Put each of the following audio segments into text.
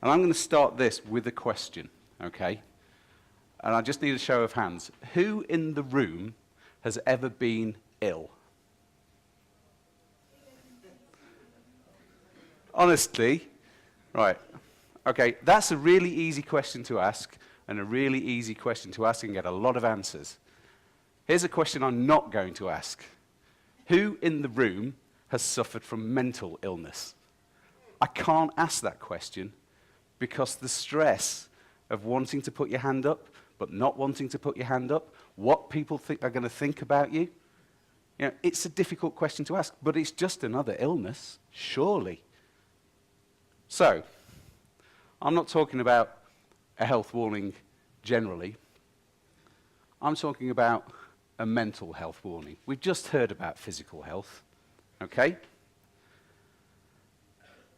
And I'm going to start this with a question, okay? And I just need a show of hands. Who in the room has ever been ill? Honestly, right. Okay, that's a really easy question to ask, and a really easy question to ask and get a lot of answers. Here's a question I'm not going to ask. Who in the room has suffered from mental illness? I can't ask that question because the stress of wanting to put your hand up but not wanting to put your hand up, what people are going to think about you, it's a difficult question to ask, but it's just another illness, surely. So, I'm not talking about a health warning generally. I'm talking about a mental health warning. We've just heard about physical health, okay?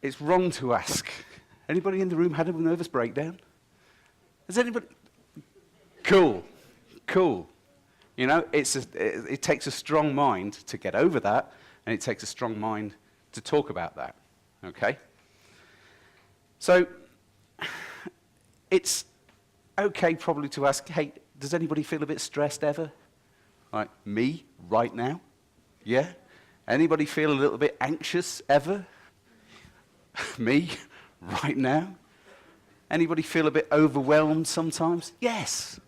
It's wrong to ask. Anybody in the room had a nervous breakdown? Has anybody? Cool, cool. It takes a strong mind to get over that, and it takes a strong mind to talk about that, okay? So, it's okay probably to ask, hey, does anybody feel a bit stressed ever? Like, me, right now? Yeah? Anybody feel a little bit anxious ever? Me, right now? Anybody feel a bit overwhelmed sometimes? Yes.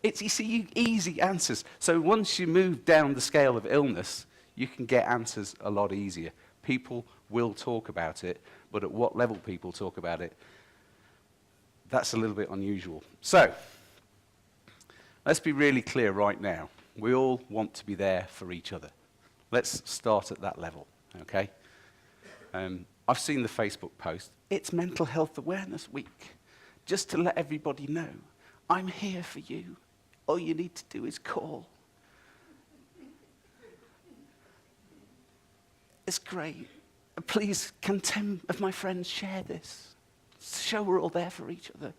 You see, easy answers. So once you move down the scale of illness, you can get answers a lot easier. People will talk about it, but at what level people talk about it, that's a little bit unusual. So, let's be really clear right now. We all want to be there for each other. Let's start at that level, okay? I've seen the Facebook post. It's Mental Health Awareness Week. Just to let everybody know, I'm here for you. All you need to do is call. It's great. Please, can 10 of my friends share this? Show we're all there for each other.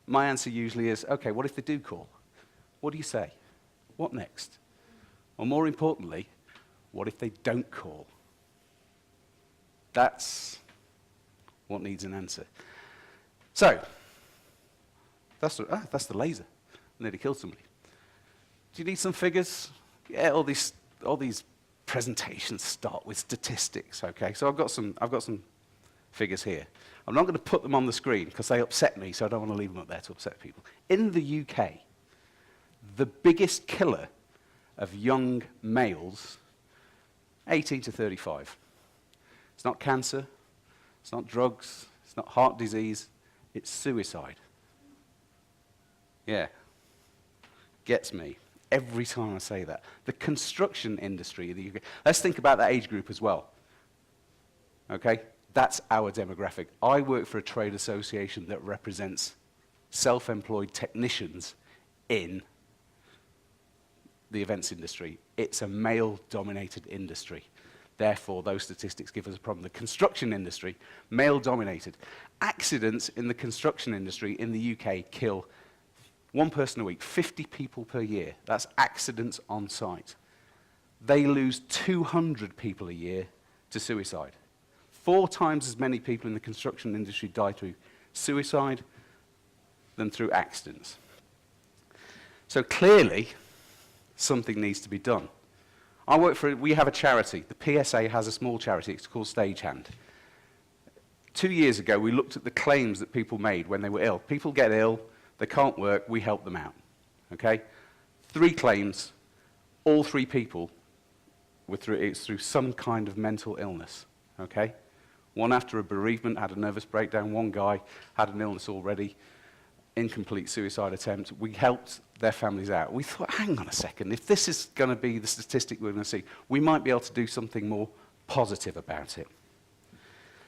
My answer usually is, okay, what if they do call? What do you say? What next? Or more importantly, what if they don't call? That's what needs an answer. So, that's the laser. Nearly killed somebody. Do you need some figures? Yeah, all these presentations start with statistics, okay? So I've got some figures here. I'm not going to put them on the screen because they upset me, so I don't want to leave them up there to upset people. In the UK, the biggest killer of young males, 18 to 35. It's not cancer, it's not drugs, it's not heart disease, it's suicide. Yeah. Gets me every time I say that. The construction industry in the UK. Let's think about that age group as well. Okay? That's our demographic. I work for a trade association that represents self-employed technicians in the events industry. It's a male-dominated industry. Therefore, those statistics give us a problem. The construction industry, male-dominated. Accidents in the construction industry in the UK kill one person a week, 50 people per year. That's accidents on site. They lose 200 people a year to suicide. 4 times as many people in the construction industry die through suicide than through accidents. So clearly, something needs to be done. We have a charity. The PSA has a small charity. It's called Stagehand. 2 years ago, we looked at the claims that people made when they were ill. People get ill. They can't work, we help them out, okay? 3 claims, all 3 people were through some kind of mental illness, okay? One after a bereavement had a nervous breakdown, one guy had an illness already, incomplete suicide attempt. We helped their families out. We thought, hang on a second, if this is going to be the statistic we're going to see, we might be able to do something more positive about it.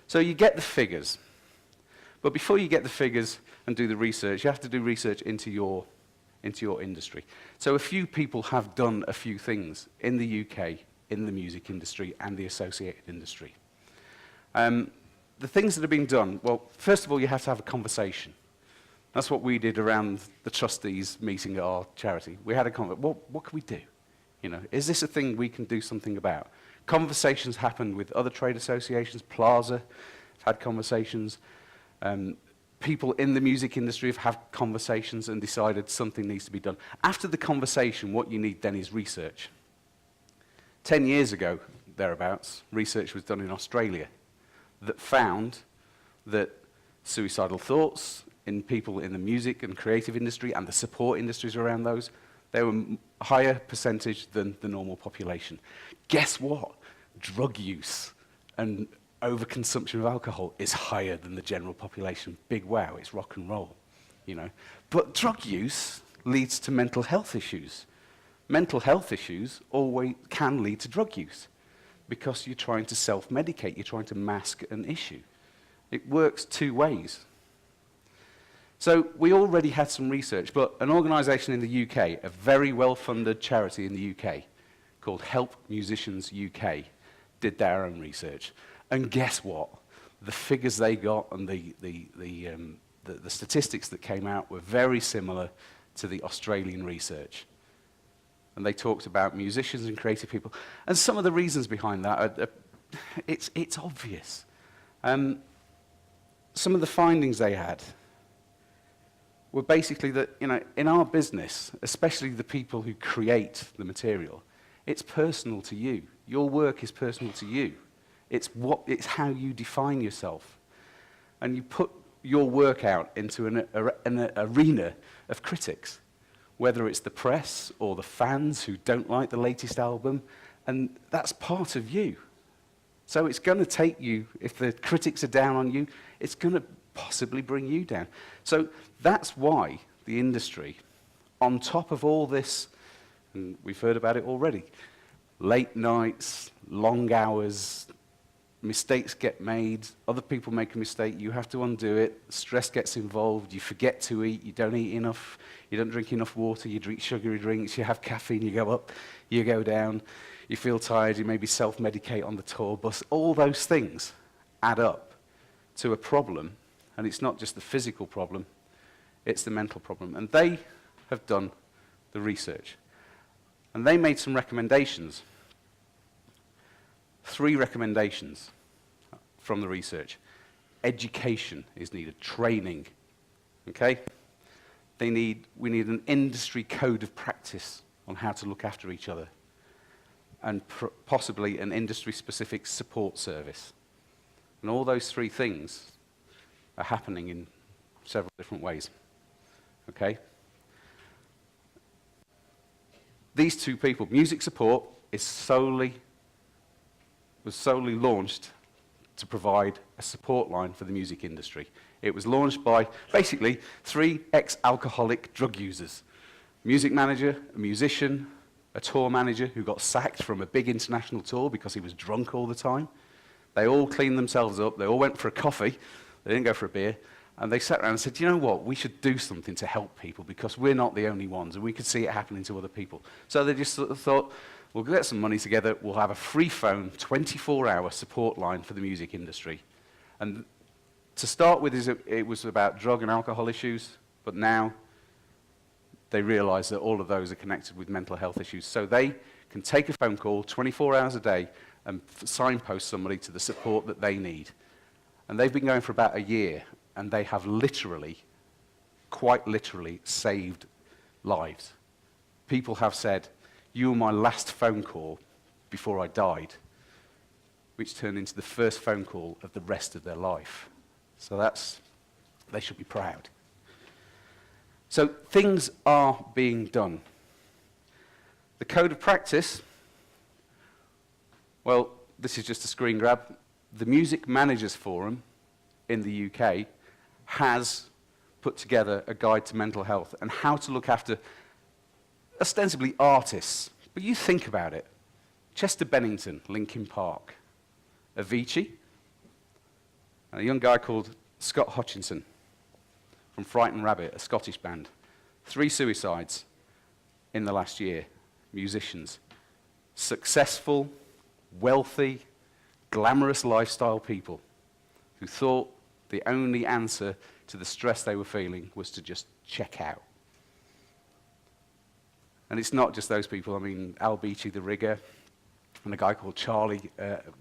So you get the figures. But before you get the figures and do the research, you have to do research into your industry. So a few people have done a few things in the UK, in the music industry and the associated industry. The things that have been done, well, first of all, you have to have a conversation. That's what we did around the trustees meeting at our charity. We had a conversation. What can we do? Is this a thing we can do something about? Conversations happened with other trade associations. Plaza had conversations. people in the music industry have had conversations and decided something needs to be done. After the conversation, what you need then is research. 10 years ago, thereabouts, research was done in Australia that found that suicidal thoughts in people in the music and creative industry and the support industries around those, they were a higher percentage than the normal population. Guess what? Drug use and overconsumption of alcohol is higher than the general population. Big wow, it's rock and roll, you know. But drug use leads to mental health issues. Mental health issues always can lead to drug use because you're trying to self-medicate, you're trying to mask an issue. It works two ways. So we already had some research, but an organisation in the UK, a very well-funded charity in the UK called Help Musicians UK, did their own research. And guess what? The figures they got and the statistics that came out were very similar to the Australian research. And they talked about musicians and creative people. And some of the reasons behind that, it's obvious. Some of the findings they had were basically that, you know, in our business, especially the people who create the material, it's personal to you. Your work is personal to you. It's how you define yourself. And you put your work out into an arena of critics, whether it's the press or the fans who don't like the latest album, and that's part of you. So it's going to take you, if the critics are down on you, it's going to possibly bring you down. So that's why the industry, on top of all this, and we've heard about it already, late nights, long hours, mistakes get made, other people make a mistake, you have to undo it, stress gets involved, you forget to eat, you don't eat enough, you don't drink enough water, you drink sugary drinks, you have caffeine, you go up, you go down, you feel tired, you maybe self-medicate on the tour bus. All those things add up to a problem, and it's not just the physical problem, it's the mental problem. And they have done the research. And they made some recommendations. 3 recommendations from the research. Education is needed, training, okay? We need an industry code of practice on how to look after each other, and possibly an industry-specific support service. And all those 3 things are happening in several different ways, okay? These 2 people, music support was solely launched to provide a support line for the music industry. It was launched by basically 3 ex-alcoholic drug users. Music manager, a musician, a tour manager who got sacked from a big international tour because he was drunk all the time. They all cleaned themselves up, they all went for a coffee, they didn't go for a beer, and they sat around and said, you know what, we should do something to help people because we're not the only ones, and we could see it happening to other people. So they just sort of thought, we'll get some money together, we'll have a free phone, 24-hour support line for the music industry. And to start with, it was about drug and alcohol issues, but now they realize that all of those are connected with mental health issues. So they can take a phone call 24 hours a day and signpost somebody to the support that they need. And they've been going for about a year, and they have literally, quite literally, saved lives. People have said, you were my last phone call before I died, which turned into the first phone call of the rest of their life. So they should be proud. So things are being done. The code of practice, well, this is just a screen grab. The Music Managers Forum in the UK has put together a guide to mental health and how to look after ostensibly artists. But you think about it. Chester Bennington, Linkin Park, Avicii, and a young guy called Scott Hutchinson from Frightened Rabbit, a Scottish band. 3 suicides in the last year, musicians. Successful, wealthy, glamorous lifestyle people who thought the only answer to the stress they were feeling was to just check out. And it's not just those people. I mean, Al Beachy, the rigger, and a guy called Charlie,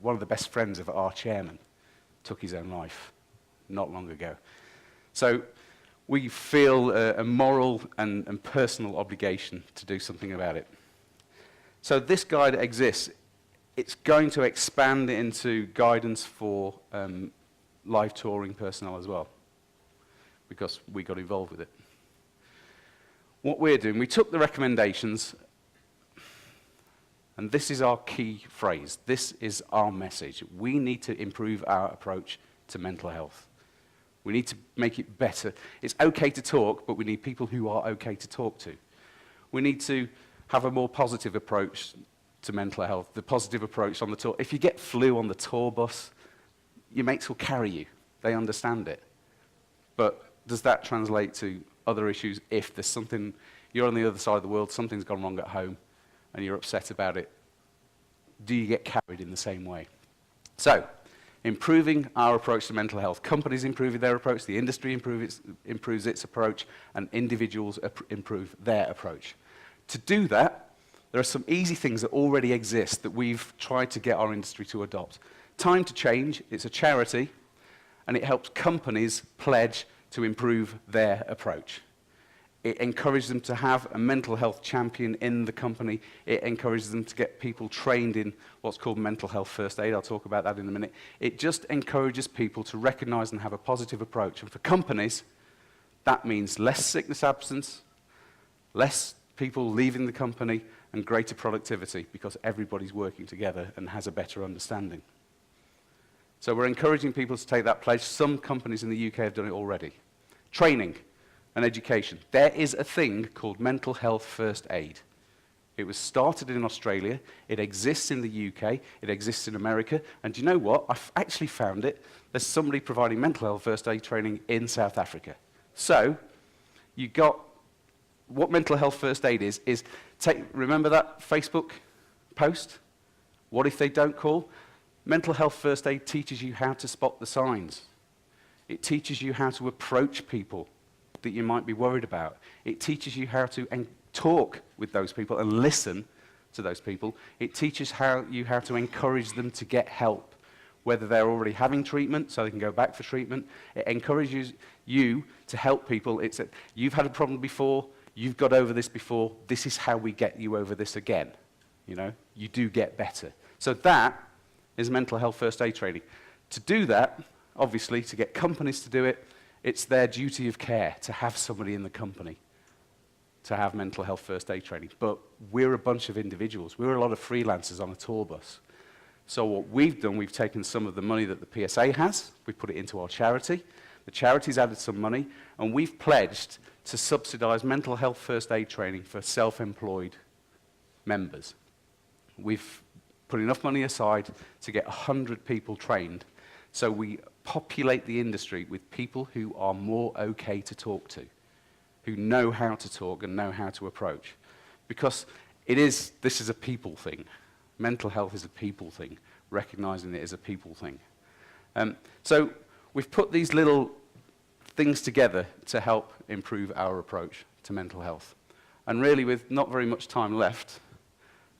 one of the best friends of our chairman, took his own life not long ago. So we feel a moral and personal obligation to do something about it. So this guide exists. It's going to expand into guidance for live touring personnel as well, because we got involved with it. What we're doing, we took the recommendations, and this is our key phrase. This is our message. We need to improve our approach to mental health. We need to make it better. It's okay to talk, but we need people who are okay to talk to. We need to have a more positive approach to mental health, the positive approach on the tour. If you get flu on the tour bus, your mates will carry you. They understand it. But does that translate to other issues? If there's something, you're on the other side of the world, something's gone wrong at home, and you're upset about it, do you get carried in the same way? So, improving our approach to mental health. Companies improving their approach, the industry improves its approach, and individuals improve their approach. To do that, there are some easy things that already exist that we've tried to get our industry to adopt. Time to Change, it's a charity, and it helps companies pledge to improve their approach. It encourages them to have a mental health champion in the company. It encourages them to get people trained in what's called mental health first aid. I'll talk about that in a minute. It just encourages people to recognize and have a positive approach. And for companies, that means less sickness absence, less people leaving the company, and greater productivity, because everybody's working together and has a better understanding. So we're encouraging people to take that pledge. Some companies in the UK have done it already. Training and education. There is a thing called mental health first aid. It was started in Australia. It exists in the UK. It exists in America. And do you know what? I've actually found it. There's somebody providing mental health first aid training in South Africa. So you got what mental health first aid is remember that Facebook post? What if they don't call? Mental health first aid teaches you how to spot the signs. It teaches you how to approach people that you might be worried about. It teaches you how to talk with those people and listen to those people. It teaches you how to encourage them to get help, whether they're already having treatment so they can go back for treatment. It encourages you to help people. It's that you've had a problem before, you've got over this before, this is how we get you over this again. You know, you do get better. So that is mental health first aid training. To do that, obviously, to get companies to do it, it's their duty of care to have somebody in the company to have mental health first aid training. But we're a bunch of individuals. We're a lot of freelancers on a tour bus. So what we've done, we've taken some of the money that the PSA has, we put it into our charity. The charity's added some money, and we've pledged to subsidize mental health first aid training for self-employed members. We've put enough money aside to get 100 people trained, so we populate the industry with people who are more okay to talk to, who know how to talk and know how to approach. Because this is a people thing. Mental health is a people thing. Recognizing it is a people thing. So we've put these little things together to help improve our approach to mental health. And really, with not very much time left,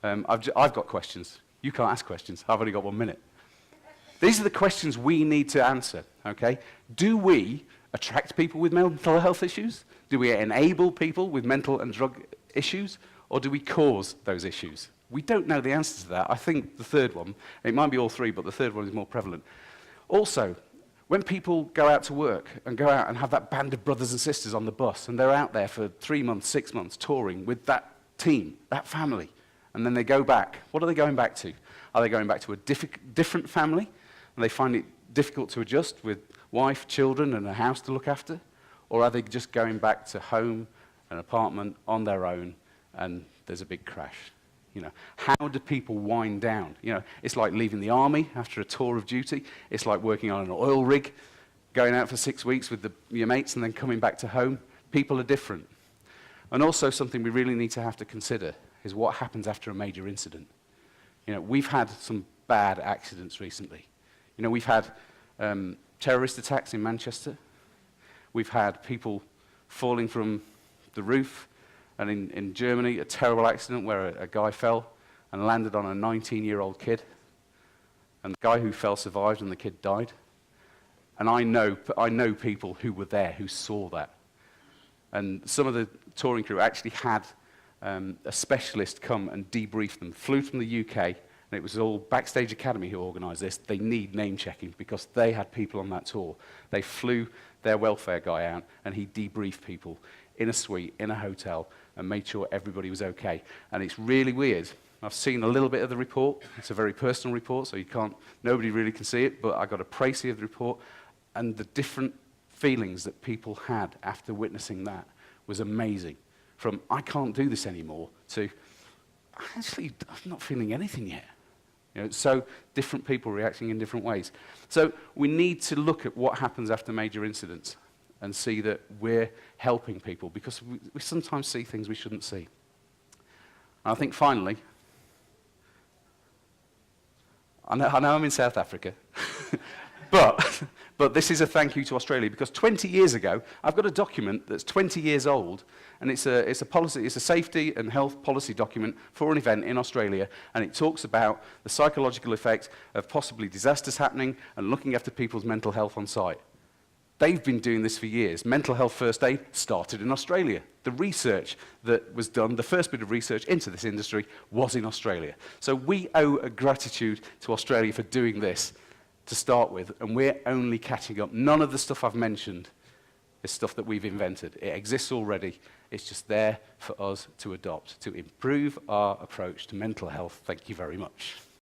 I've got questions. You can't ask questions. I've only got 1 minute. These are the questions we need to answer, okay? Do we attract people with mental health issues? Do we enable people with mental and drug issues? Or do we cause those issues? We don't know the answer to that. I think the third one, it might be all three, but the third one is more prevalent. Also, when people go out to work and go out and have that band of brothers and sisters on the bus, and they're out there for 3 months, 6 months, touring with that team, that family, and then they go back, what are they going back to? Are they going back to a different family, and they find it difficult to adjust with wife, children, and a house to look after? Or are they just going back to home, an apartment, on their own, and there's a big crash? You know, how do people wind down? You know, it's like leaving the army after a tour of duty. It's like working on an oil rig, going out for 6 weeks with your mates and then coming back to home. People are different. And also something we really need to have to consider is what happens after a major incident. You know, we've had some bad accidents recently. You know, we've had terrorist attacks in Manchester. We've had people falling from the roof. And in Germany, a terrible accident where a guy fell and landed on a 19-year-old kid. And the guy who fell survived and the kid died. And I know people who were there who saw that. And some of the touring crew actually had a specialist come and debrief them. Flew from the UK, and it was all Backstage Academy who organised this. They need name checking because they had people on that tour. They flew their welfare guy out, and he debriefed people in a suite, in a hotel, and made sure everybody was okay. And it's really weird. I've seen a little bit of the report. It's a very personal report, so nobody really can see it, but I got a précis of the report, and the different feelings that people had after witnessing that was amazing. From, I can't do this anymore, to, actually, I'm not feeling anything yet. You know, so different people reacting in different ways. So we need to look at what happens after major incidents and see that we're helping people, because we sometimes see things we shouldn't see. And I think finally, I know I'm in South Africa, but this is a thank you to Australia, because 20 years ago, I've got a document that's 20 years old, and it's a policy, it's a safety and health policy document for an event in Australia, and it talks about the psychological effects of possibly disasters happening and looking after people's mental health on site. They've been doing this for years. Mental health first aid started in Australia. The research that was done, the first bit of research into this industry, was in Australia. So we owe a gratitude to Australia for doing this to start with, and we're only catching up. None of the stuff I've mentioned is stuff that we've invented. It exists already. It's just there for us to adopt, to improve our approach to mental health. Thank you very much.